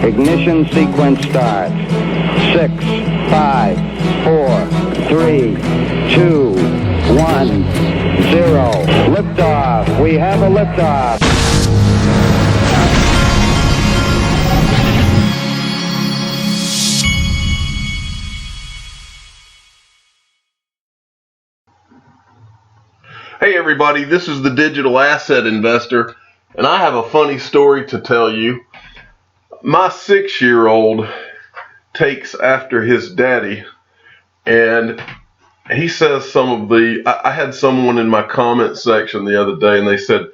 Ignition sequence starts. 6, 5, 4, 3, 2, 1, 0. Liftoff. We have a liftoff. Hey everybody, this is the Digital Asset Investor, and I have a funny story to tell you. My 6-year-old takes after his daddy, and he says some of the, I had someone in my comment section the other day, and they said,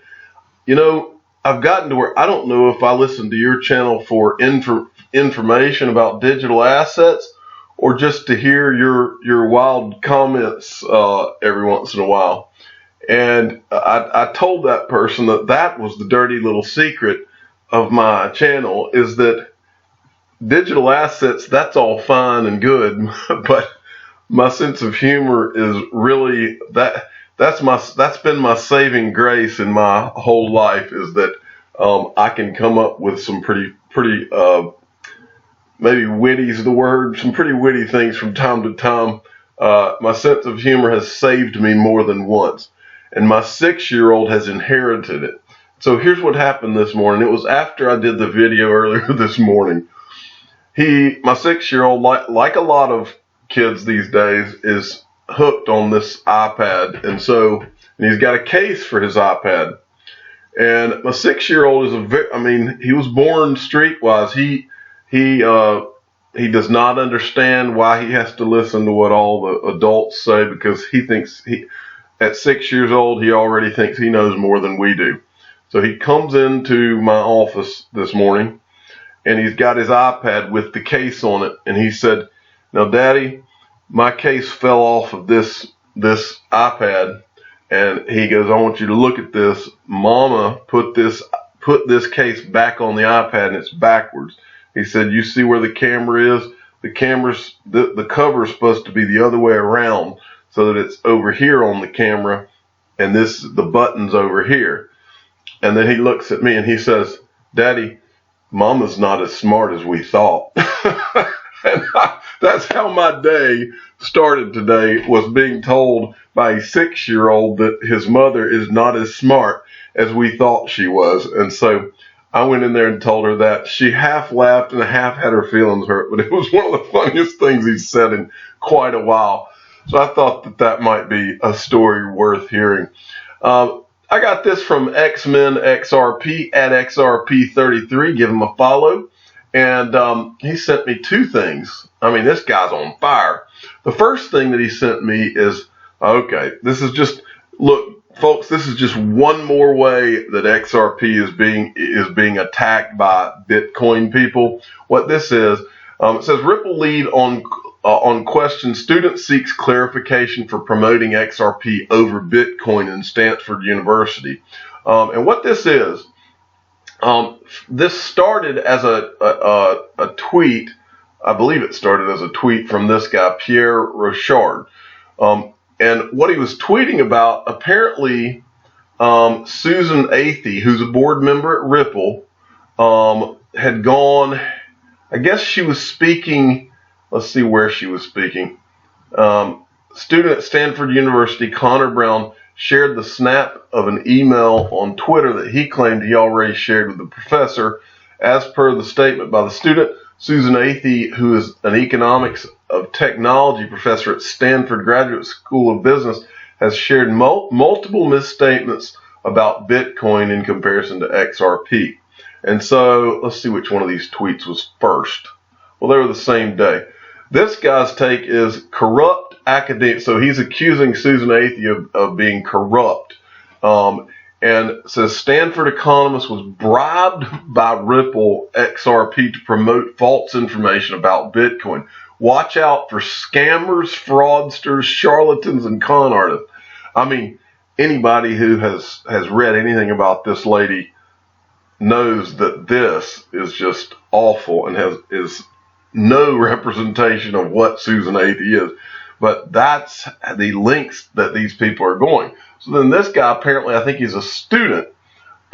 you know, I've gotten to where I don't know if I listen to your channel for information about digital assets or just to hear your wild comments every once in a while. And I told that person that was the dirty little secret of my channel, is that digital assets, that's all fine and good, but my sense of humor is really, that's been my saving grace in my whole life, is that I can come up with some pretty maybe witty is the word, some pretty witty things from time to time. My sense of humor has saved me more than once. And my 6-year-old has inherited it. So here's what happened this morning. It was after I did the video earlier this morning. My 6-year-old, like a lot of kids these days, is hooked on this iPad. And he's got a case for his iPad. And my 6-year-old is he was born streetwise. He does not understand why he has to listen to what all the adults say, because he thinks at 6 years old, he already thinks he knows more than we do. So he comes into my office this morning, and he's got his iPad with the case on it. And he said, now, Daddy, my case fell off of this iPad. And he goes, I want you to look at this. Mama put this case back on the iPad, and it's backwards. He said, you see where the camera is? The cover is supposed to be the other way around, so that it's over here on the camera, and the button's over here. And then he looks at me and he says, Daddy, Mama's not as smart as we thought. And that's how my day started today, was being told by a 6-year-old that his mother is not as smart as we thought she was. And so I went in there and told her that. She half laughed and half had her feelings hurt, but it was one of the funniest things he's said in quite a while. So I thought that might be a story worth hearing. I got this from X-Men XRP at XRP33. Give him a follow. And he sent me two things. I mean, this guy's on fire. The first thing that he sent me is, okay, this is just, look, folks, this is just one more way that XRP is being attacked by Bitcoin people. What this is, it says Ripple lead on question, student seeks clarification for promoting XRP over Bitcoin in Stanford University. And what this is, this started as a tweet. I believe it started as a tweet from this guy, Pierre Rochard. And what he was tweeting about, apparently Susan Athey, who's a board member at Ripple, had gone, I guess she was speaking. Let's see where she was speaking. Student at Stanford University, Connor Brown, shared the snap of an email on Twitter that he claimed he already shared with the professor. As per the statement by the student, Susan Athey, who is an economics of technology professor at Stanford Graduate School of Business, has shared multiple misstatements about Bitcoin in comparison to XRP. And so let's see which one of these tweets was first. Well, they were the same day. This guy's take is corrupt academic. So he's accusing Susan Athey of being corrupt. And says Stanford economist was bribed by Ripple XRP to promote false information about Bitcoin. Watch out for scammers, fraudsters, charlatans, and con artists. I mean, anybody who has read anything about this lady knows that this is just awful and is no representation of what Susan Athey is. But that's the links that these people are going. So then this guy, apparently, I think he's a student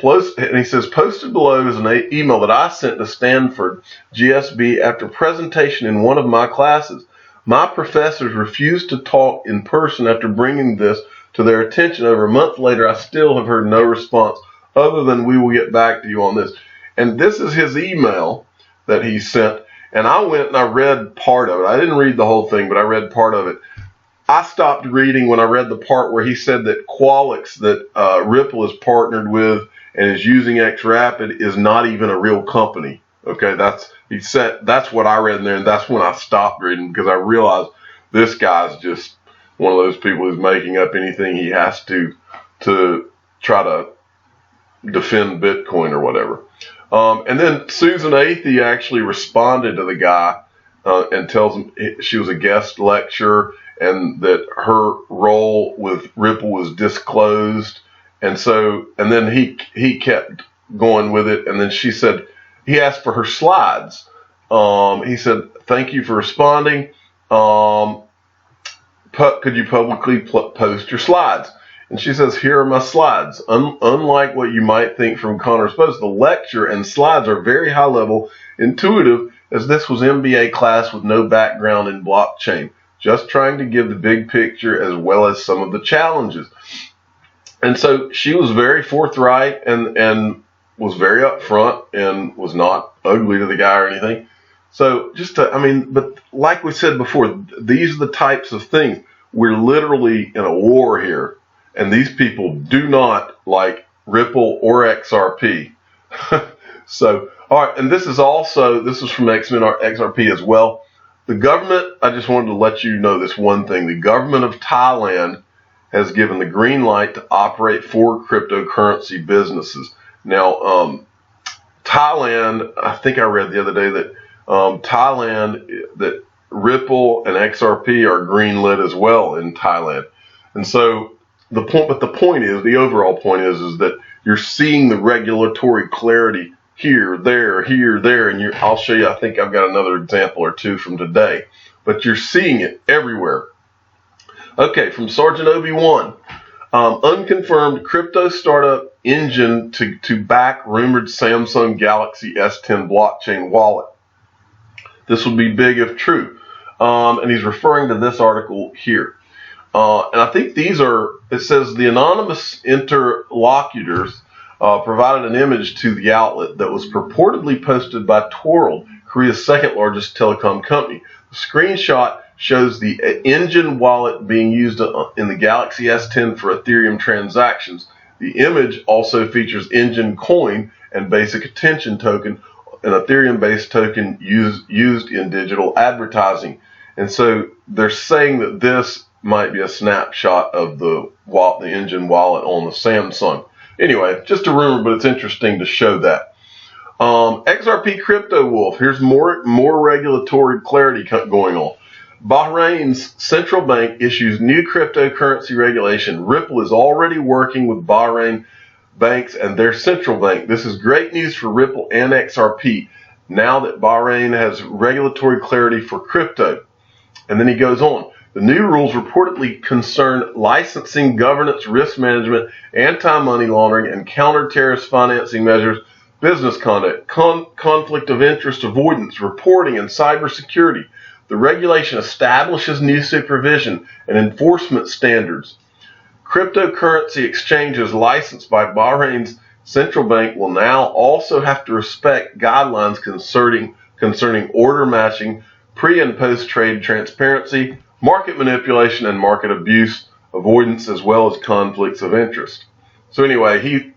And he says, posted below is an email that I sent to Stanford GSB after presentation in one of my classes. My professors refused to talk in person after bringing this to their attention. Over a month later, I still have heard no response other than we will get back to you on this. And this is his email that he sent. And I went and I read part of it. I didn't read the whole thing, but I read part of it. I stopped reading when I read the part where he said that Qualix, that Ripple is partnered with and is using XRapid, is not even a real company. Okay, that's what I read in there, and that's when I stopped reading, because I realized this guy's just one of those people who's making up anything he has to try to defend Bitcoin or whatever. And then Susan Athey actually responded to the guy and tells him she was a guest lecturer and that her role with Ripple was disclosed. And then he kept going with it. And then she said, he asked for her slides. He said, thank you for responding. Could you publicly post your slides? And she says, here are my slides. Unlike what you might think from Connor's post, the lecture and slides are very high level, intuitive, as this was MBA class with no background in blockchain. Just trying to give the big picture as well as some of the challenges. And so she was very forthright and was very upfront and was not ugly to the guy or anything. So but like we said before, these are the types of things. We're literally in a war here, and these people do not like Ripple or XRP. So, all right, and this is from XRP as well. The government, I just wanted to let you know this one thing. The government of Thailand has given the green light to operate 4 cryptocurrency businesses. Now, Thailand, I think I read the other day that that Ripple and XRP are green lit as well in Thailand. And so the overall point is that you're seeing the regulatory clarity here, there, and I'll show you. I think I've got another example or two from today, but you're seeing it everywhere. Okay, from Sergeant Obi-Wan, unconfirmed crypto startup engine to back rumored Samsung Galaxy S10 blockchain wallet. This would be big if true, and he's referring to this article here. And I think it says the anonymous interlocutors provided an image to the outlet that was purportedly posted by Twirl, Korea's second largest telecom company. The screenshot shows the Engine wallet being used in the Galaxy S10 for Ethereum transactions. The image also features Engine Coin and Basic Attention Token, an Ethereum-based token used in digital advertising. And so they're saying that this might be a snapshot of the Engine wallet on the Samsung. Anyway, just a rumor, but it's interesting to show that. XRP Crypto Wolf. Here's more regulatory clarity going on. Bahrain's central bank issues new cryptocurrency regulation. Ripple is already working with Bahrain banks and their central bank. This is great news for Ripple and XRP now that Bahrain has regulatory clarity for crypto. And then he goes on. The new rules reportedly concern licensing, governance, risk management, anti-money laundering, and counter-terrorist financing measures, business conduct, conflict of interest avoidance, reporting, and cybersecurity. The regulation establishes new supervision and enforcement standards. Cryptocurrency exchanges licensed by Bahrain's central bank will now also have to respect guidelines concerning order matching, pre- and post-trade transparency, market manipulation, and market abuse avoidance, as well as conflicts of interest. So anyway, he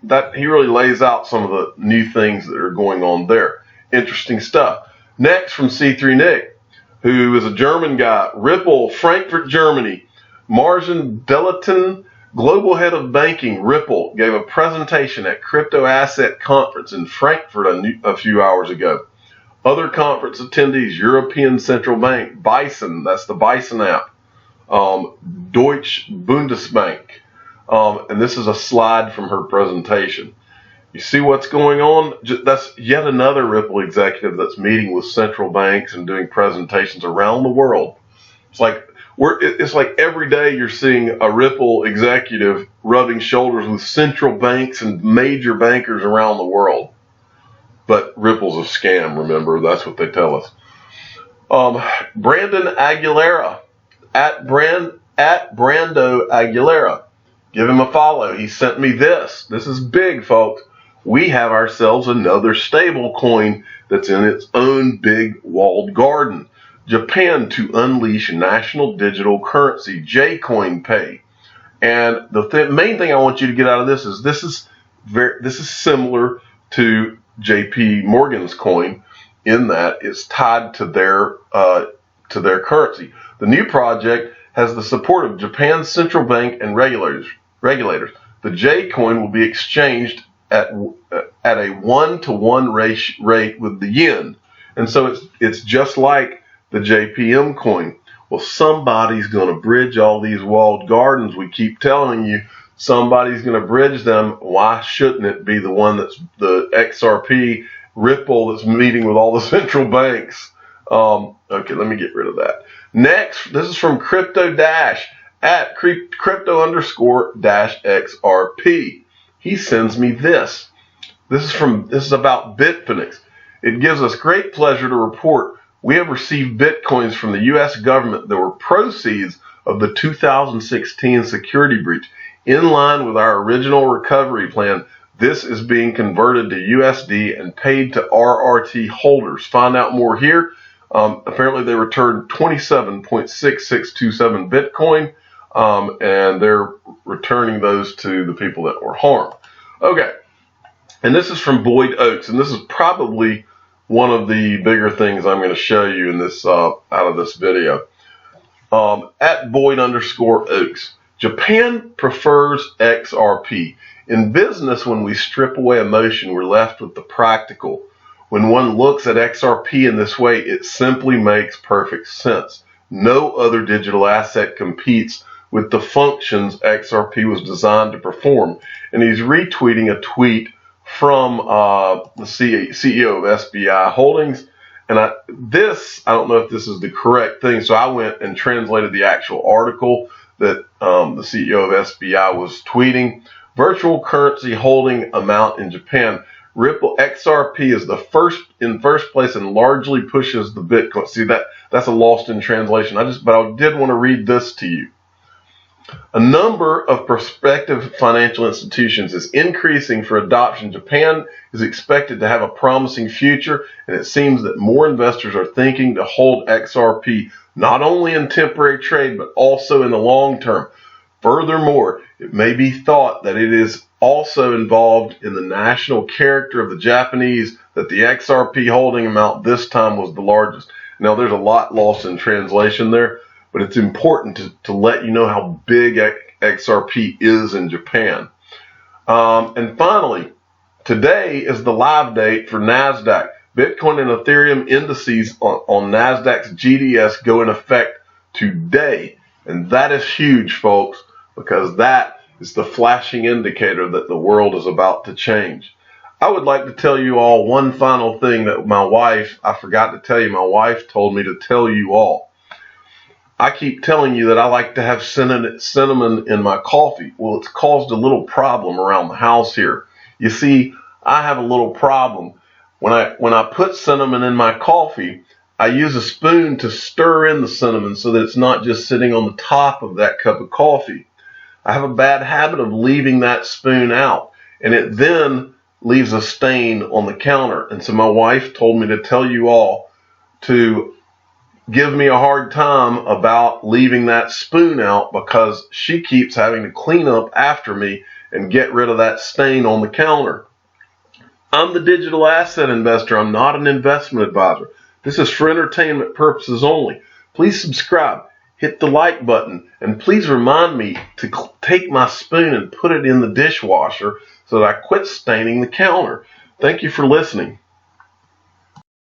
really lays out some of the new things that are going on there. Interesting stuff. Next, from C3 Nick, who is a German guy, Ripple, Frankfurt, Germany. Marjan Delatin, global head of banking, Ripple, gave a presentation at Crypto Asset Conference in Frankfurt a few hours ago. Other conference attendees, European Central Bank, Bison, that's the Bison app, Deutsche Bundesbank. And this is a slide from her presentation. You see what's going on? That's yet another Ripple executive that's meeting with central banks and doing presentations around the world. It's like It's like every day you're seeing a Ripple executive rubbing shoulders with central banks and major bankers around the world. But Ripple's a scam, remember? That's what they tell us. Brandon Aguilera, at Brando Aguilera. Give him a follow. He sent me this. This is big, folks. We have ourselves another stable coin that's in its own big walled garden. Japan to unleash national digital currency, J-Coin Pay. And the main thing I want you to get out of this is this is similar to JP Morgan's coin in that it's tied to their currency. The new project has the support of Japan's central bank and regulators. The J-Coin will be exchanged at a 1-to-1 rate with the yen. And so it's just like the JPM coin. Well, somebody's going to bridge all these walled gardens. We keep telling you somebody's going to bridge them. Why shouldn't it be the one that's the XRP Ripple that's meeting with all the central banks? Okay, let me get rid of that. Next, this is from Crypto Dash at crypto_XRP. He sends me this. This is about Bitfinex. It gives us great pleasure to report we have received Bitcoins from the U.S. government that were proceeds of the 2016 security breach. In line with our original recovery plan, this is being converted to USD and paid to RRT holders. Find out more here. Apparently they returned 27.6627 Bitcoin, and they're returning those to the people that were harmed. Okay, and this is from Boyd Oats, and this is probably one of the bigger things I'm going to show you in this out of this video. At Boyd_Oaks, Japan prefers XRP. In business, when we strip away emotion, we're left with the practical. When one looks at XRP in this way, it simply makes perfect sense. No other digital asset competes with the functions XRP was designed to perform. And he's retweeting a tweet from the CEO of SBI Holdings. And I don't know if this is the correct thing, so I went and translated the actual article that the CEO of SBI was tweeting. Virtual currency holding amount in Japan. Ripple XRP is in first place and largely pushes the Bitcoin. See, that's a lost in translation. But I did want to read this to you. A number of prospective financial institutions is increasing for adoption. Japan is expected to have a promising future, and it seems that more investors are thinking to hold XRP not only in temporary trade, but also in the long term. Furthermore, it may be thought that it is also involved in the national character of the Japanese that the XRP holding amount this time was the largest. Now, there's a lot lost in translation there, but it's important to let you know how big XRP is in Japan. And finally, today is the live date for NASDAQ. Bitcoin and Ethereum indices on NASDAQ's GDS go in effect today. And that is huge, folks, because that is the flashing indicator that the world is about to change. I would like to tell you all one final thing that I forgot to tell you, my wife told me to tell you all. I keep telling you that I like to have cinnamon in my coffee. Well, it's caused a little problem around the house here. You see, I have a little problem. When I put cinnamon in my coffee, I use a spoon to stir in the cinnamon so that it's not just sitting on the top of that cup of coffee. I have a bad habit of leaving that spoon out, and it then leaves a stain on the counter. And so my wife told me to tell you all to give me a hard time about leaving that spoon out because she keeps having to clean up after me and get rid of that stain on the counter. I'm the digital asset investor. I'm not an investment advisor. This is for entertainment purposes only. Please subscribe, hit the like button, and please remind me to take my spoon and put it in the dishwasher so that I quit staining the counter. Thank you for listening.